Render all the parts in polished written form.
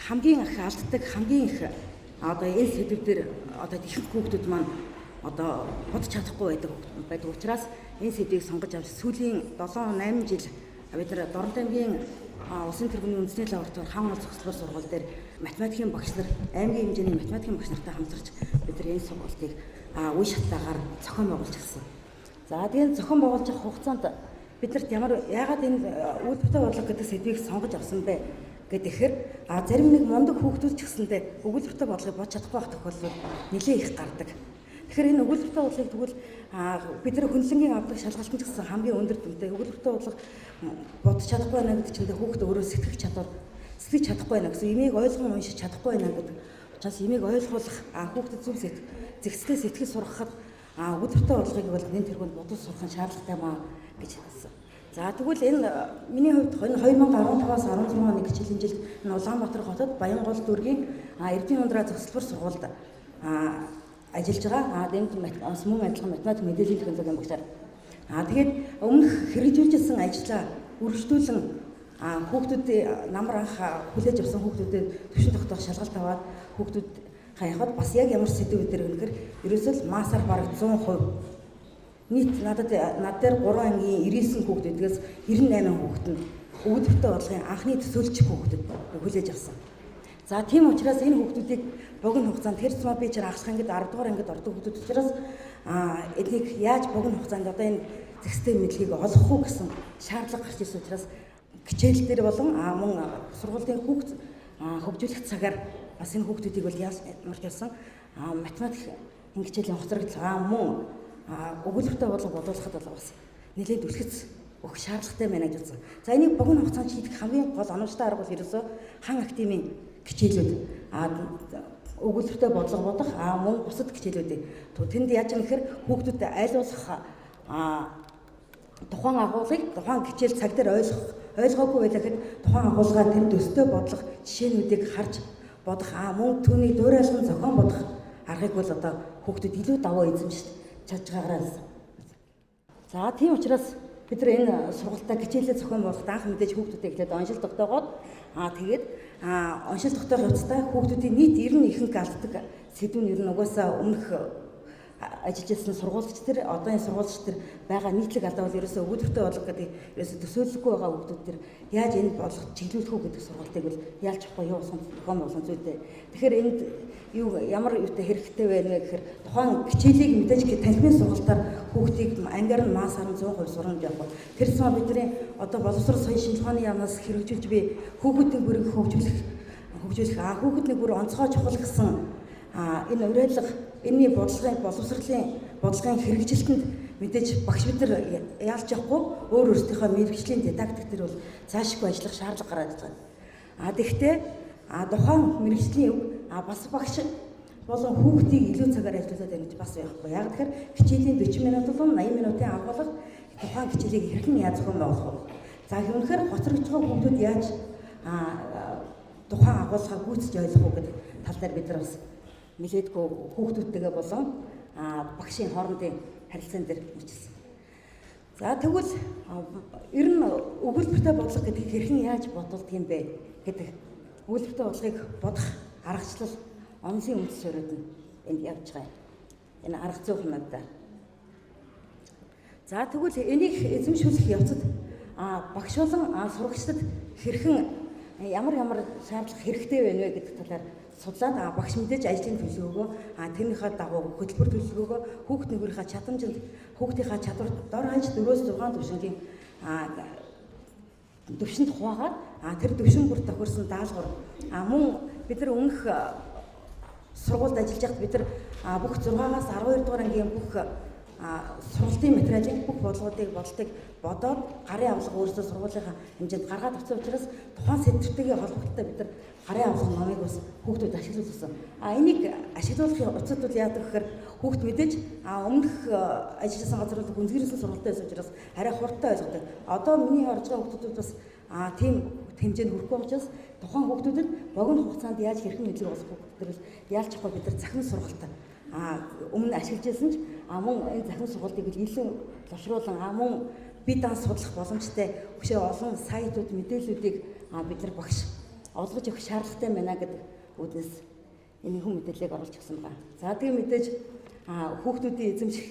хамгийн их алддаг хамгийн их одоо энэ сэдвүүдээр одоо ихэнх хүүхдүүд маань одоо бодож чадахгүй байдаг учраас энэ сэдвийг сонгож авч сүүлийн 7-8 жил бид нар Дорнод аймгийн улсын тэргүүний үндэсний лаборатори хаан уул зохицлоор сургууль дээр математикийн багш нар аймгийн хэмжээний математикийн багш нартай хамтарч бид нар энэ сургалтыг үе шатаагаар зохион байгуулж гисэн. За тэгээд зохион байгуулж авах хугацаанд биднэрт яагаад энэ үйлдвэртэй бодлого гэдэг сэдвийг сонгож авсан бэ гэхээр зарим нэг мундаг хүүхдүүд ч гэсэндээ өгүүлбэртэй бодлогыг бодож чадахгүй байх тохиолдол нэлээд их гардаг. Тэгэхээр энэ өгүүлбэртэй бодлогыг тэгвэл бид нар хөндлөнгийн авдаг шалгалтын ч гэсэн хамгийн өндөр дүнтэй өгүүлбэртэй бодлого бодож чадахгүй байна гэдэг чинь хүүхд өөрөө сэтгэж чадахгүй байна гэсэн имийг ойлгон уншиж чадахгүй байна гэдэг учраас имийг ойлгуулах хүүхдэд зөв зэгцтэй сэтгэл сургахад өгүүлбэртэй бодлогыг бол нэн тэргуунд бодож сурах нь шаардлагатай маа гэж хэлсэн. За тэгвэл энэ миний хувьд 2015-аас 16 оны хичээлийн жилд Улаанбаатар хотод Баянгол дүүргийн Эрдэнэ ундраа зохицлбор сургуульд ажиллаж байгаа. Энд мөн адилхан математик мэдээллийн технологийн багшаар. Тэгээд өмнөх хэрэгжүүлжсэн ажлаа үргэлжлүүлэн хүүхдүүдийн намар анх хүлээж авсан хүүхдүүдэд төвшин тогтоох шалгалт аваад хүүхдүүд явахад бас яг ямар сэдвүүд дээр өнөхөр ерөөсөө маасаар бараг 100% нийт надад дээр 3 ангийн 99 хүүхдүүдээс 98 хүүхэд нь өгүүлбэртэй бодлогын анхны төсөөлчих хүүхдүүд хүлээж авсан. За тийм учраас энэ хүүхдүүдийг богино хугацаанд тэр зам би чир ахлах ангид 10 дугаар ангид ордог хүүхдүүд учраас эднийг яаж богино хугацаанд одоо энэ зэгцтэй мэдлэгийг олгох уу гэсэн шаардлага гарч ирсэн учраас хичээл дээр болон мөн сургуулийн хүүхд хөгжүүлэх цагаар бас энэ хүүхдүүдийг бол ямар ч байсан математик хичээлийн хоцрогдол мөн өгүүлбэртэй бодлого бодуулахад бол бас нэлээд үлхэц өгөх шаардлагатай байна гэж үзсэн. За энийг богино хугацаанд шийдэх хамгийн гол оновчтой арга бол ерөөсөө хан активын хичээлүүд өгүүлбэртэй бодлого бодох мөн бусад хичээлүүдийг тэнд яаж юм гэхээр хүүхдүүдэд айлуулах тухайн агуулгыг тухайн хичээл цаг дээр ойлгоогүй байлаа гэхэд тухайн агуулгаа тэнд өстэй бодлого жишээнүүдийг харж бодох мөн түүний дуурайлан зохион бодох аргыг бол одоо хүүхдүүд илүү даваа эзэмшиж чадж байгаараас. За тийм учраас бид нар энэ сургалтаа хичээлээ зохион байгуулахад анх мэдээж хүүхдүүдээ эхлээд оншил тогтоогоод тэгээд оншил тогтоох явцдаа хүүхдүүдийн нийт 90 ихэнх алддаг сэдв нь ер нь угаасаа өмнөх ажиллаж ирсэн сургууульч тэр одоо энэ сургуульч тэр байгаа нийтлэг алдаа бол ерөөсөө өгүүлбэртэй бодлого гэдэг ерөөсөө төсөөлөхгүй байгаа хүүхдүүд тэр яаж энэ бодлого чиглүүлэх үү гэдэг сургалтыг бол яалж авахгүй юу зохион байгуулсан зүйлтэй. Тэгэхээр энд ямар юутай хэрэгтэй байна вэ гэхээр тухайн хичээлийг мэдээж танхимын сургалтаар хүүхдийг ангиар нь маасаар нь 100% сурна гэж байна. Тэр цаа бидний одоо боловсрол соёлын шинжилгээний яамнаас хэрэгжүүлж би хүүхдийн бүрийг хөгжүүлэх хүүхдний бүр онцгой чухал гэсэн энэ уриалга энэний боловсролын бодлогын хэрэгжилтэнд мэдээж багш бид нар яалж явахгүй өөрсдийнхөө мэргэжлийн дидактик төр бол цаашгүй ажиллах шаардлага гараад байна. Тэгэхдээ тухайн мэргэжлийн бас багш болон хүүхдийг илүү цагаар ажиллуулад байна гэж бас байхгүй. Яг тэгэхээр хичээлийн 40 минут болон 80 минутын агуулга тухайн хичээлийг хэрхэн яаж зохион байгуулах вэ? За үнэхээр хоцрогдож байгаа хүүхдүүд яаж тухайн агуулгыг гүйцэж ойлгох вэ гэдэг тал дээр бид нар бас нэлээдгүй хүүхдүүдтэйгээ болон багшийн хоорондын харилцаан дээр мөрчилсөн. За тэгвэл ер нь өгүүлбэртэй бодлого гэдгийг хэрхэн яаж бодолдог юм бэ гэдэг өгүүлбэртэй бодлогыг бодох аргачлал онцгийн үндэс суурьуд нь энд явж байгаа. Энэ арга зүй хэмээгдээ. За тэгвэл энийг эзэмшүүлэх явцад багш болон сурагчдад хэрхэн ямар шаардлага хэрэгтэй байна вэ гэдэг талаар судлаад багш мэдээж ажлын төлөвлөгөөгөө тэрнийхээ дагуу хөтөлбөр төлөвлөгөөгөө хүүхд нэгүрийнхээ чадамжинд хүүхдийнхээ чадварт дор хаяж 4-6 төвшингийн төвшөнд хуваагаад тэр төвшин бүр тохирсон даалгавар мөн бид нар өмнөх сургуульд ажиллаж байхад бид нар бүх 6-аас 12 дугаар ангийн бүх сургалтын материалыг бүх бодлогуудыг бодоод гарын авлага өөрсдөө сургуулийнхаа хэмжээнд гаргаад авсан учраас тухайн сэдвтэйгээ холбогдолтой бид нар гарын авлага номыг бас хүүхдүүд ашиглуулсан. Энийг ашиглуулахын утсад бол яадаг гэхээр хүүхд мэдээж өмнөх ажилласан газар бол гүнзгийрсэн сургалтын байсан учраас арай хурдтай ойлгодог. Одоо миний орж байгаа хүүхдүүд бас тийм хэмжээнд хүрэхгүй учраас тухайн хүүхдүүдэд богино хугацаанд яаж хэрхэн мэдлэг олох вэ гэдэг яалч чадахгүй бид нар захин сургалтаа өмнө ашиглаж байсан ч мөн энэ захин сургалтыг илүү лавшруулан мөн бие даанч судлах боломжтой өшөө олон сайтууд мэдээллүүдийг бид нар багш олгож өгөх шаардлагатай байна гэдэг үүднээс энэ хүн мэдээллийг оруулж өгсөн байна. За тэгээ мэдээж хүүхдүүдийн эзэмших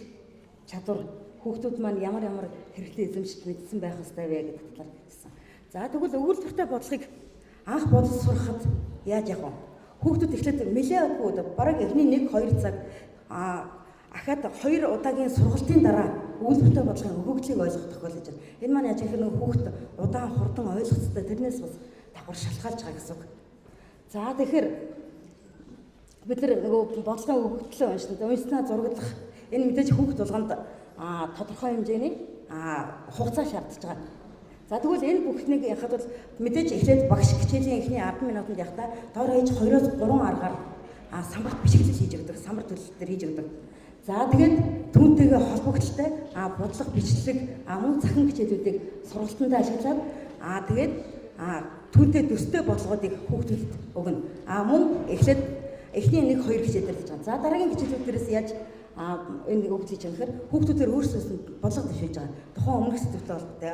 чадвар, хүүхдүүд маань ямар хэрэгтэй эзэмшиж мэдсэн байх ёстой вэ гэдэг талаар хэлсэн. За тэгвэл өгүүлбэртэй бодлогыг анх бодож сурахад яаж явах вэ? Хүүхдүүд эхлээд нэлээд бараг эхний 1-2 цаг ахаад 2 удаагийн сургалтын дараа өгүүлбэртэй бодлогын өгөгдлийг ойлгох тохиолдож байна. Энэ маань яаж гэхээр нөгөө хүүхд удаан хурдан ойлгоцтой тэрнээс бас давхар шалтгаалж байгаа гэсэн үг. За тэгэхээр бид нар нөгөө бодлогын өгөгдлөө уншнаа зураглах энэ мэдээж хүүхд болгонд тодорхой хэмжээний хугацаа шаардж байгаа. За тэгвэл энэ бүхнийг яхад бол мэдээж эхлээд багш хичээлийн эхний 10 минутанд явахдаа доор хаяж 2-3 аргаар самбарт бишгэлэл хийж өгдөг, самбар төлөлтөөр хийж өгдөг. За тэгээд түүнтэйгээ холбогдолтой бодлого бичлэг мөн захин хичээлүүдийг сургалтанд ашиглаад тэгээд түүнтэй төстэй бодлогоодыг хүүхдүүдэд өгнө. Мөн эхлээд эхний 1-2 хичээлээр хийж байгаа. За дараагийн хичээлүүдээс яаж энэ өгдлийг хийж байгаа гэхээр хүүхдүүдээр өөрсдөөс нь бодлого дэвшүүлж байгаа. Тухайн өмнөх сэдвтэй холбоотой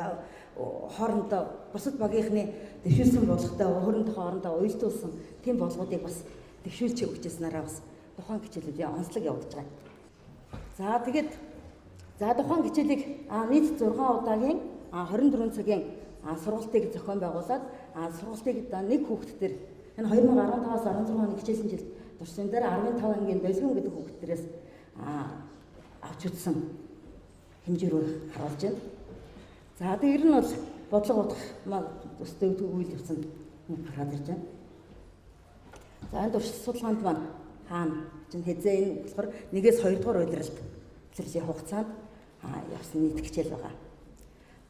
хоорондоо бусад багийнхны дэвшүүлсэн бодлоготой хоорондоо уялдуулсан тийм бодлогоодыг бас дэвшүүлж өгчээснараа бас тухайн хичээлүүдийн онцлог явагдаж байгаа. За тэгээд тухайн хичээлийг нийт 6 удаагийн 24 цагийн сургалтыг зохион байгуулад сургалтыг нэг хүүхэд төр энэ 2015-аас 16 оны хичээлийн жилд турсан дээр 15 ангийн долгион гэдэг хүүхдтерээс авч үзсэн хэмжээ рүү харуулж байна. За тэгээд ер нь бол бодлого бодох төстэй үйл явцсан гараад ирж байна. За энэ туршилт судалгаанд маань хаана чинь хэзээ энэ болохоор 1-ээс 2 дугаар удиралт зэрлийн хугацаанд явсан нийт хичээл байгаа.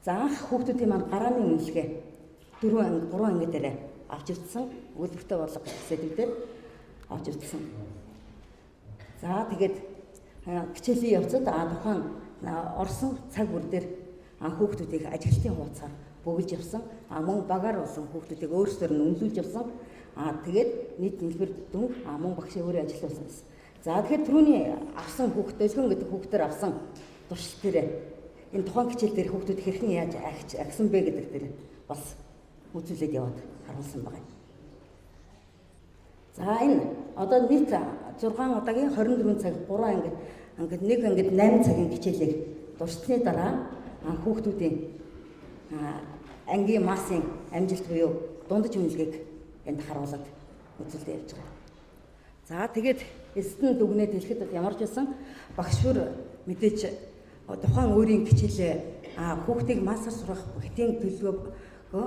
За анх хүүхдүүдийн маань гарааны үнэлгээ 3 анги дээр авч ирсэн өгүүлбэртэй бодлого сэдвээр авч ирсэн. За тэгээд хичээлийн явцад тухайн орсон цаг бүр дээр хүүхдүүдийг ажиглалтын хуудасаар бөглөж явсан. Мөн багаар болсон хүүхдүүдийг өөрсдөр нь үнэлүүлж явсан. Тэгээд нийт нэлбэр дүн мөн багшийн өөрөө ажилласан гэсэн. За тэгэхээр түрүүний авсан хүүхд долгион гэдэг хүүхдээр авсан туршилт дээр энэ тухайн хичээл дээр хүүхдүүд хэрхэн яаж агсан бэ гэдэг дээр бас үзүүлээд яваад харуулсан байна. За энэ одоо нийт 6 удаагийн 24 цаг 3 ангид нэг ангид 8 цагийн хичээлийг дурсны дараа хүүхдүүдийн ангийн массын амжилт буюу дундаж үнэлгээг энд харуулад үзүүлээд явж байгаа. За тэгээд эсдэн дүгнээд хэлэхэд ямар ч байсан багшвар мэдээж тухайн өөрийн хичээлээ хүүхдийг массаар сурах бүхтийн төлөвлөгөө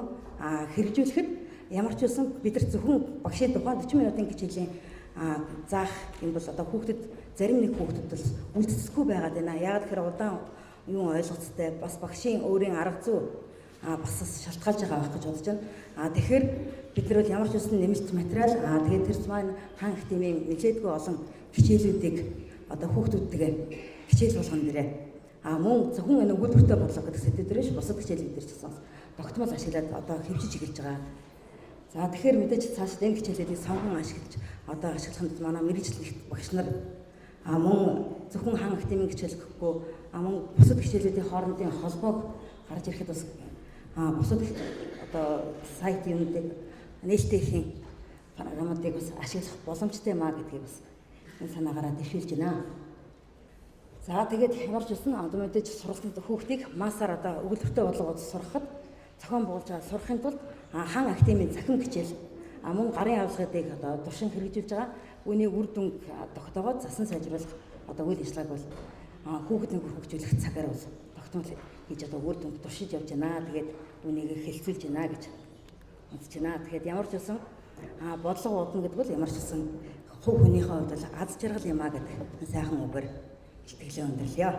хэрэгжүүлэхэд ямар ч байсан бид нар зөвхөн багшийн тухайн 40 минутын хичээлийн заах юм бол одоо хүүхдэд зарим нэг хүүхдэд бол үлдэсгүй байгаад байна. Яг тэгэхээр удаан юу ойлгоцтой бас багшийн өөрийн арга зүй бас шалтгаалж байгаа байх гэж бодож байна. Тэгэхээр бид нар бол ямар ч үсэн нэмэлт материал тэгээд тэр маань хаан их тэмээ нэлээдгүй олон хичээлүүдийг одоо хүүхдүүдтэйгээ хичээл болгоно дээрээ мөн зөвхөн энэ өгүүлбэртэй бодлого гэдэг сэдв дээр ш бусад хичээлүүд дээр ч гэсэн тогтмол ашиглаад одоо хэмжиж эхэлж байгаа. За тэгэхээр мэдээж цаашид энэ хичээлүүдийг сонгон ашиглаж одоо ашиглахад манай мэргэжил багш нар мөн зөвхөн хаан их тэмээ хичээл гэхгүй мөн бусад хичээлүүдийн хоорондын холбоог гарч ирэхэд бас бусад одоо сайт юмнуудыг нээлттэйхэн програмуудыг бас ашиглах боломжтой маа гэдгийг бас энэ санаагаараа дэвшүүлж байна. За тэгээд ямар ч үсэн одоо мэдээж сургалтын хүүхдийг массаар одоо өгүүлбэртэй бодлогод сурахад зохион байгуулж байгаа сурахын тулд хаан академийн захин хичээл мөн гарын авилгыг одоо туршин хэрэгжүүлж байгаа. Үүний үр дүн тогтоогоод засан сайжруулах одоо үйл ажиллагааг бол хүүхдийн хөгжүүлэх цагаар бол тогтмол хийж одоо үр дүн туршиж явж байна. Тэгээд үүнийг хэлцүүлж байна гэж үзэж байна. Тэгэхээр ямар ч үсэн бодлого удна гэдэг бол ямар ч үсэн хувь хүнийхээ хувьд бол аз жаргал юмаа гэдэг сайхан үгээр илтгэлээ өндөрлөё.